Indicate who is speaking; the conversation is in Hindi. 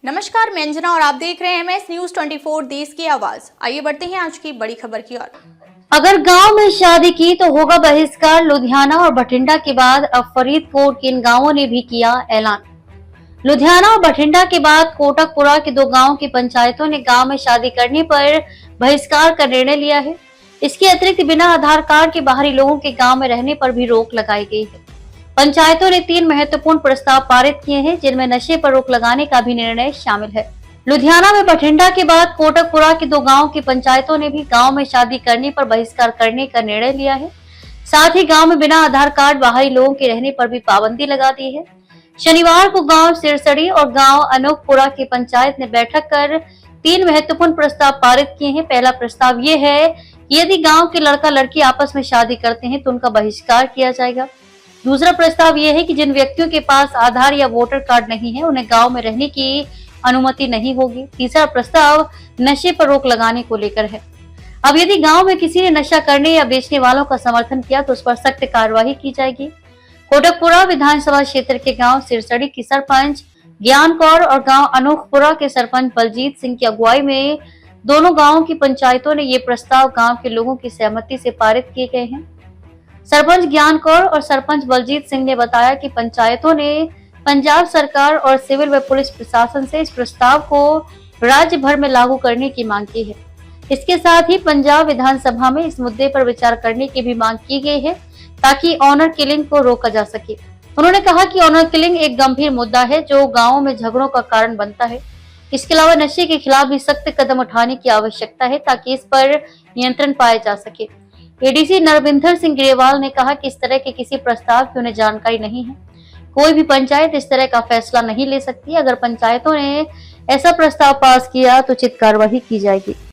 Speaker 1: नमस्कार, मैं अंजना और आप देख रहे हैं MS न्यूज 24 देश की आवाज। आइए बढ़ते हैं आज की बड़ी खबर की ओर।
Speaker 2: अगर गांव में शादी की तो होगा बहिष्कार। लुधियाना और बठिंडा के बाद अब फरीदकोट के इन गांवों ने भी किया ऐलान। लुधियाना और बठिंडा के बाद कोटकपुरा के दो गांवों की पंचायतों ने गांव में शादी करने पर बहिष्कार का निर्णय लिया है। इसके अतिरिक्त बिना आधार कार्ड के बाहरी लोगों के गांव में रहने पर भी रोक लगाई गई है। पंचायतों ने 3 महत्वपूर्ण प्रस्ताव पारित किए हैं, जिनमें नशे पर रोक लगाने का भी निर्णय शामिल है। लुधियाना में बठिंडा के बाद कोटकपुरा के दो गांव की पंचायतों ने भी गांव में शादी करने पर बहिष्कार करने का निर्णय लिया है। साथ ही गांव में बिना आधार कार्ड बाहरी लोगों के रहने पर भी पाबंदी लगा दी है। शनिवार को गांव सिरसड़ी और गांव अनोखपुरा की पंचायत ने बैठक कर 3 महत्वपूर्ण प्रस्ताव पारित किए हैं। पहला प्रस्ताव ये है कि यदि गांव के लड़का लड़की आपस में शादी करते हैं तो उनका बहिष्कार किया जाएगा। दूसरा प्रस्ताव ये है कि जिन व्यक्तियों के पास आधार या वोटर कार्ड नहीं है उन्हें गांव में रहने की अनुमति नहीं होगी। तीसरा प्रस्ताव नशे पर रोक लगाने को लेकर है। अब यदि गांव में किसी ने नशा करने या बेचने वालों का समर्थन किया तो उस पर सख्त कार्रवाई की जाएगी। कोटकपुरा विधानसभा क्षेत्र के गांव सिरसड़ी की सरपंच ज्ञान कौर और गांव अनोखपुरा के सरपंच बलजीत सिंह की अगुवाई में दोनों गांवों की पंचायतों ने ये प्रस्ताव गांव के लोगों की सहमति से पारित किए गए हैं। सरपंच ज्ञान कौर और सरपंच बलजीत सिंह ने बताया कि पंचायतों ने पंजाब सरकार और सिविल व पुलिस प्रशासन से इस प्रस्ताव को राज्य भर में लागू करने की मांग की है। इसके साथ ही पंजाब विधानसभा में इस मुद्दे पर विचार करने की भी मांग की गई है ताकि ऑनर किलिंग को रोका जा सके। उन्होंने कहा कि ऑनर किलिंग एक गंभीर मुद्दा है जो गाँवों में झगड़ों का कारण बनता है। इसके अलावा नशे के खिलाफ भी सख्त कदम उठाने की आवश्यकता है ताकि इस पर नियंत्रण पाया जा सके। एडीसी नरविंदर सिंह ग्रेवाल ने कहा कि इस तरह के किसी प्रस्ताव की उन्हें जानकारी नहीं है। कोई भी पंचायत इस तरह का फैसला नहीं ले सकती। अगर पंचायतों ने ऐसा प्रस्ताव पास किया तो उचित कार्रवाई की जाएगी।